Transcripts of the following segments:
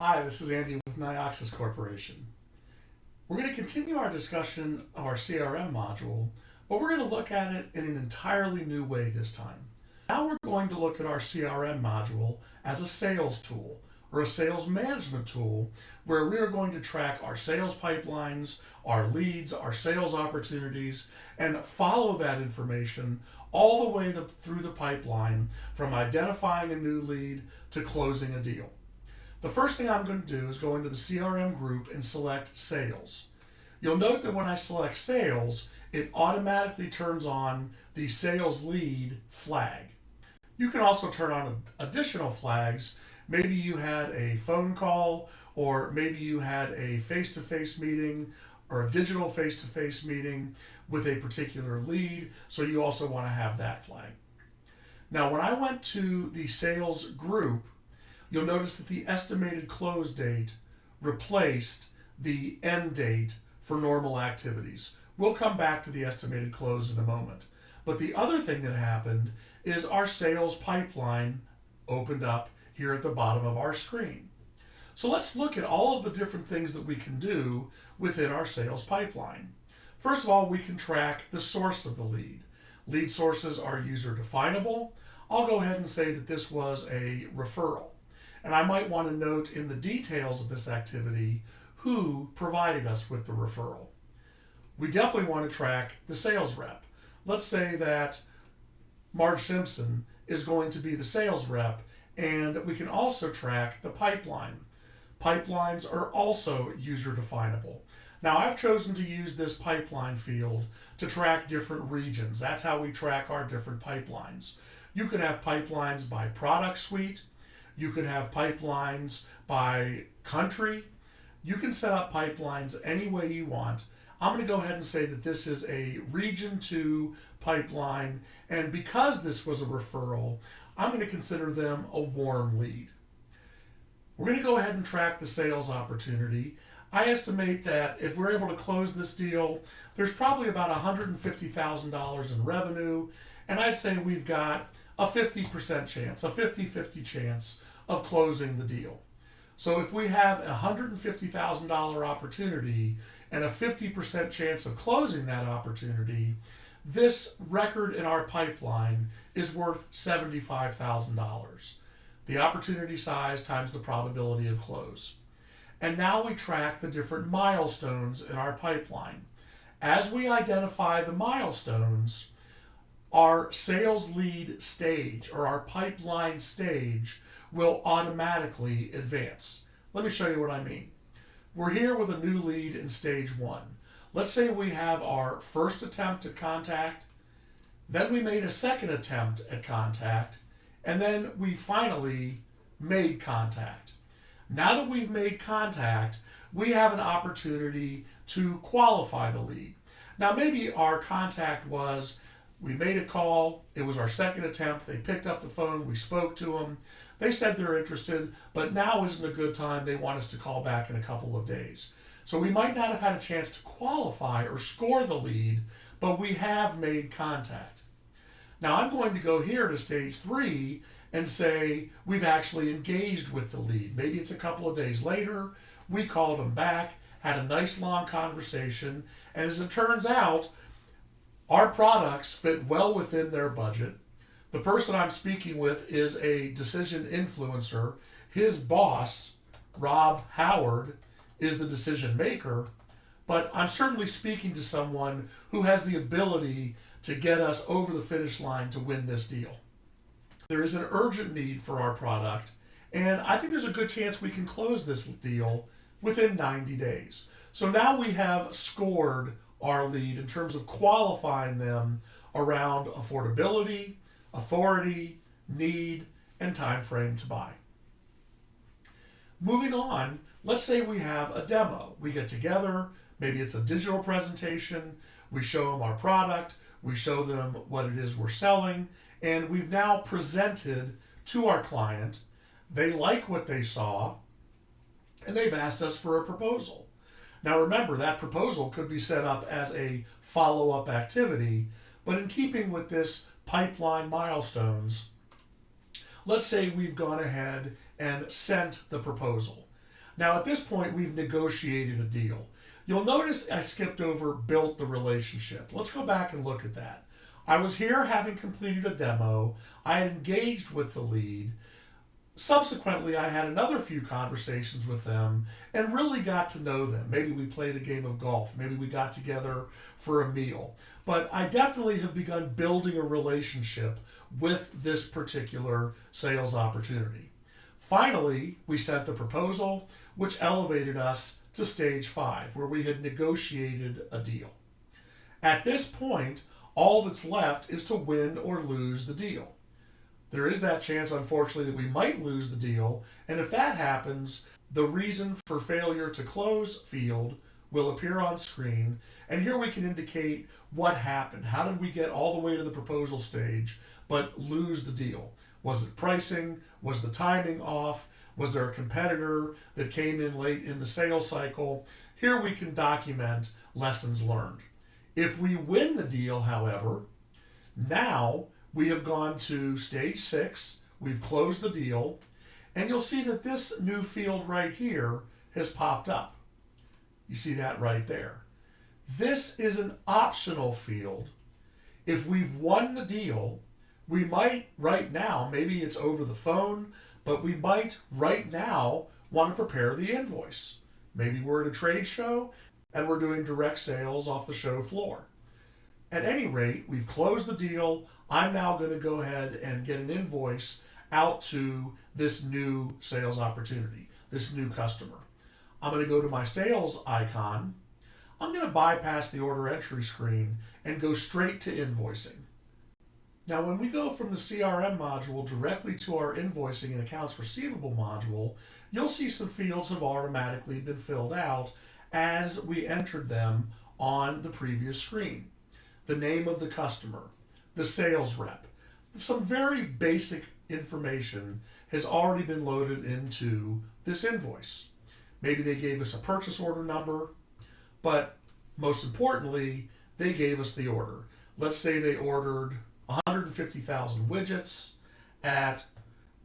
Hi, this is Andy with Nioxus Corporation. We're going to continue our discussion of our CRM module, but we're going to look at it in an entirely new way this time. Now we're going to look at our CRM module as a sales tool or a sales management tool where we are going to track our sales pipelines, our leads, our sales opportunities, and follow that information all the way through the pipeline from identifying a new lead to closing a deal. The first thing I'm going to do is go into the CRM group and select Sales. You'll note that when I select Sales, it automatically turns on the Sales Lead flag. You can also turn on additional flags. Maybe you had a phone call, or maybe you had a face-to-face meeting or a digital face-to-face meeting with a particular lead, so you also want to have that flag. Now, when I went to the Sales group, you'll notice that the estimated close date replaced the end date for normal activities. We'll come back to the estimated close in a moment. But the other thing that happened is our sales pipeline opened up here at the bottom of our screen. So let's look at all of the different things that we can do within our sales pipeline. First of all, we can track the source of the lead. Lead sources are user definable. I'll go ahead and say that this was a referral. And I might want to note in the details of this activity who provided us with the referral. We definitely want to track the sales rep. Let's say that Marge Simpson is going to be the sales rep, and we can also track the pipeline. Pipelines are also user definable. Now, I've chosen to use this pipeline field to track different regions. That's how we track our different pipelines. You could have pipelines by product suite. You could have pipelines by country. You can set up pipelines any way you want. I'm going to go ahead and say that this is a Region 2 pipeline, and because this was a referral, I'm going to consider them a warm lead. We're going to go ahead and track the sales opportunity. I estimate that if we're able to close this deal, there's probably about $150,000 in revenue, and I'd say we've got a 50% chance, a 50-50 chance of closing the deal. So if we have a $150,000 opportunity and a 50% chance of closing that opportunity, this record in our pipeline is worth $75,000. The opportunity size times the probability of close. And now we track the different milestones in our pipeline. As we identify the milestones, our sales lead stage or our pipeline stage will automatically advance. Let me show you what I mean. We're here with a new lead in stage 1. Let's say we have our first attempt at contact, then we made a second attempt at contact, and then we finally made contact. Now that we've made contact, we have an opportunity to qualify the lead. Now maybe our contact was, we made a call, it was our second attempt, they picked up the phone, we spoke to them, they said they're interested, but now isn't a good time, they want us to call back in a couple of days. So we might not have had a chance to qualify or score the lead, but we have made contact. Now I'm going to go here to stage 3 and say we've actually engaged with the lead. Maybe it's a couple of days later, we called them back, had a nice long conversation, and as it turns out, our products fit well within their budget. The person I'm speaking with is a decision influencer. His boss, Rob Howard, is the decision maker, but I'm certainly speaking to someone who has the ability to get us over the finish line to win this deal. There is an urgent need for our product, and I think there's a good chance we can close this deal within 90 days. So now we have scored our lead in terms of qualifying them around affordability, authority, need, and time frame to buy. Moving on, let's say we have a demo. We get together, maybe it's a digital presentation, we show them our product, we show them what it is we're selling, and we've now presented to our client. They like what they saw, and they've asked us for a proposal. Now remember, that proposal could be set up as a follow-up activity, but in keeping with this pipeline milestones, let's say we've gone ahead and sent the proposal. Now at this point, we've negotiated a deal. You'll notice I skipped over built the relationship. Let's go back and look at that. I was here having completed a demo. I had engaged with the lead. Subsequently, I had another few conversations with them and really got to know them. Maybe we played a game of golf. Maybe we got together for a meal. But I definitely have begun building a relationship with this particular sales opportunity. Finally, we sent the proposal, which elevated us to stage 5, where we had negotiated a deal. At this point, all that's left is to win or lose the deal. There is that chance, unfortunately, that we might lose the deal, and if that happens, the reason for failure to close field will appear on screen, and here we can indicate what happened. How did we get all the way to the proposal stage but lose the deal? Was it pricing? Was the timing off? Was there a competitor that came in late in the sales cycle? Here we can document lessons learned. If we win the deal, however, now we have gone to stage 6, we've closed the deal, and you'll see that this new field right here has popped up. You see that right there. This is an optional field. If we've won the deal, we might right now, maybe it's over the phone, but we might right now want to prepare the invoice. Maybe we're at a trade show and we're doing direct sales off the show floor. At any rate, we've closed the deal. I'm now going to go ahead and get an invoice out to this new sales opportunity, this new customer. I'm going to go to my sales icon. I'm going to bypass the order entry screen and go straight to invoicing. Now, when we go from the CRM module directly to our invoicing and accounts receivable module, you'll see some fields have automatically been filled out as we entered them on the previous screen. The name of the customer, the sales rep, some very basic information has already been loaded into this invoice. Maybe they gave us a purchase order number, but most importantly, they gave us the order. Let's say they ordered 150,000 widgets at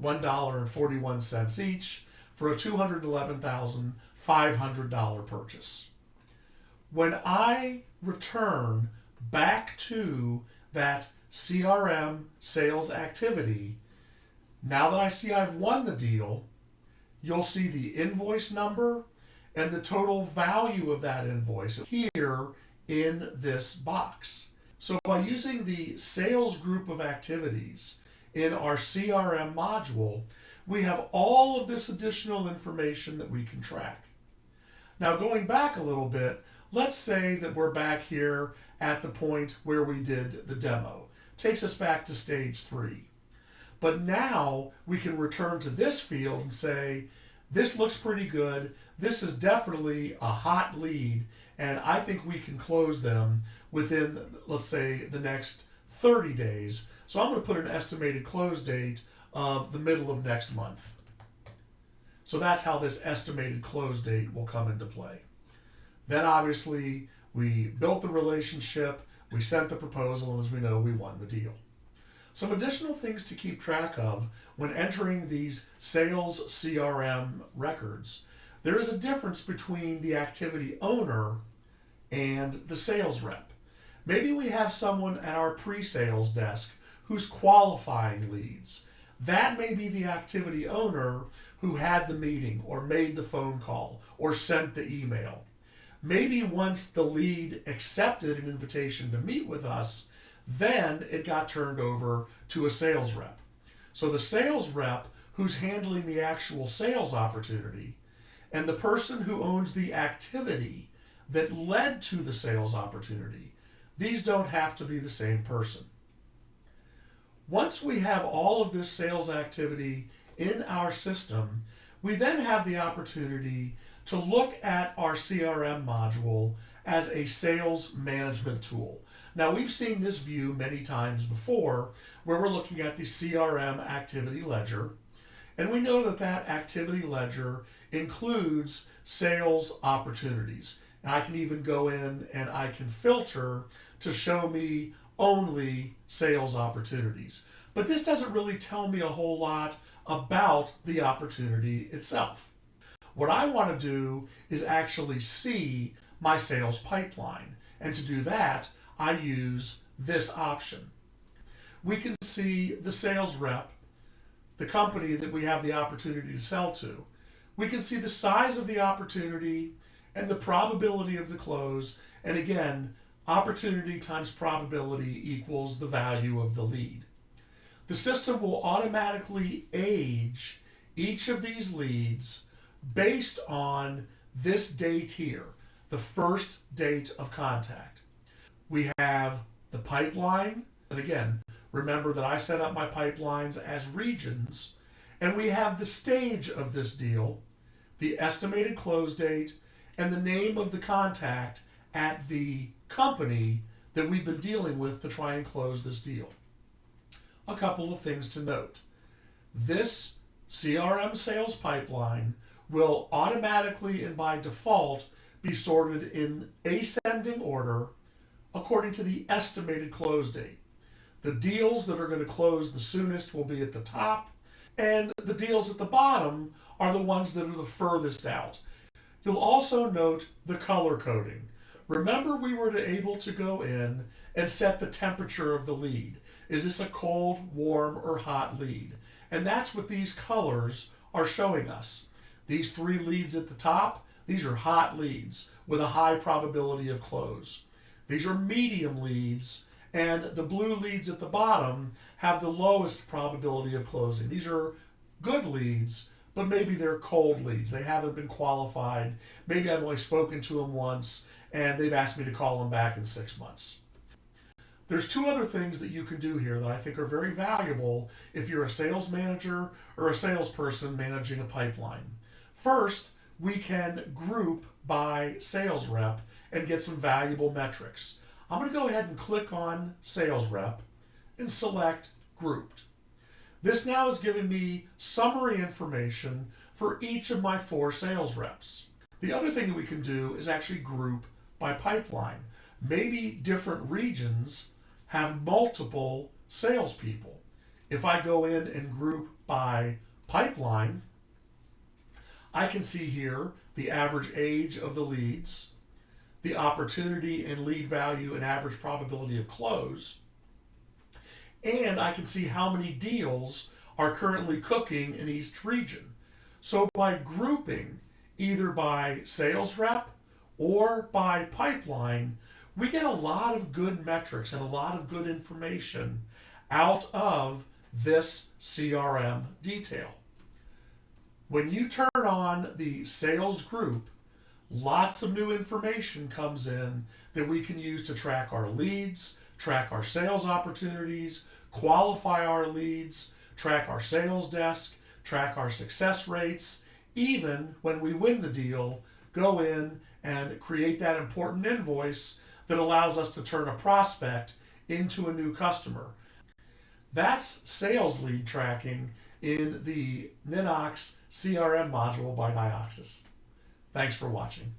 $1.41 each for a $211,500 purchase. When I return back to that CRM sales activity, now that I see I've won the deal, you'll see the invoice number and the total value of that invoice here in this box. So by using the sales group of activities in our CRM module, we have all of this additional information that we can track. Now going back a little bit, let's say that we're back here at the point where we did the demo. Takes us back to stage 3. But now we can return to this field and say, this looks pretty good. This is definitely a hot lead, and I think we can close them within, let's say, the next 30 days. So I'm going to put an estimated close date of the middle of next month. So that's how this estimated close date will come into play. Then obviously we built the relationship, we sent the proposal, and as we know, we won the deal. Some additional things to keep track of when entering these sales CRM records. There is a difference between the activity owner and the sales rep. Maybe we have someone at our pre-sales desk who's qualifying leads. That may be the activity owner who had the meeting or made the phone call or sent the email. Maybe once the lead accepted an invitation to meet with us, then it got turned over to a sales rep. So the sales rep who's handling the actual sales opportunity and the person who owns the activity that led to the sales opportunity, these don't have to be the same person. Once we have all of this sales activity in our system, we then have the opportunity to look at our CRM module as a sales management tool. Now, we've seen this view many times before where we're looking at the CRM activity ledger, and we know that that activity ledger includes sales opportunities. And I can even go in and I can filter to show me only sales opportunities. But this doesn't really tell me a whole lot about the opportunity itself. What I want to do is actually see my sales pipeline. And to do that, I use this option. We can see the sales rep, the company that we have the opportunity to sell to. We can see the size of the opportunity and the probability of the close. And again, opportunity times probability equals the value of the lead. The system will automatically age each of these leads based on this date here, the first date of contact. We have the pipeline, and again, remember that I set up my pipelines as regions, and we have the stage of this deal, the estimated close date, and the name of the contact at the company that we've been dealing with to try and close this deal. A couple of things to note. This CRM sales pipeline will automatically and by default be sorted in ascending order according to the estimated close date. The deals that are going to close the soonest will be at the top, and the deals at the bottom are the ones that are the furthest out. You'll also note the color coding. Remember, we were able to go in and set the temperature of the lead. Is this a cold, warm, or hot lead? And that's what these colors are showing us. These 3 leads at the top, these are hot leads with a high probability of close. These are medium leads, and the blue leads at the bottom have the lowest probability of closing. These are good leads, but maybe they're cold leads. They haven't been qualified. Maybe I've only spoken to them once, and they've asked me to call them back in 6 months. There's 2 other things that you can do here that I think are very valuable if you're a sales manager or a salesperson managing a pipeline. First, we can group by sales rep and get some valuable metrics. I'm going to go ahead and click on sales rep and select grouped. This now is giving me summary information for each of my 4 sales reps. The other thing that we can do is actually group by pipeline. Maybe different regions have multiple salespeople. If I go in and group by pipeline, I can see here the average age of the leads, the opportunity and lead value and average probability of close, and I can see how many deals are currently cooking in each region. So by grouping either by sales rep or by pipeline, we get a lot of good metrics and a lot of good information out of this CRM detail. When you turn on the sales group, lots of new information comes in that we can use to track our leads, track our sales opportunities, qualify our leads, track our sales desk, track our success rates. Even when we win the deal, go in and create that important invoice that allows us to turn a prospect into a new customer. That's sales lead tracking in the Ninox CRM module by Nioxus. Thanks for watching.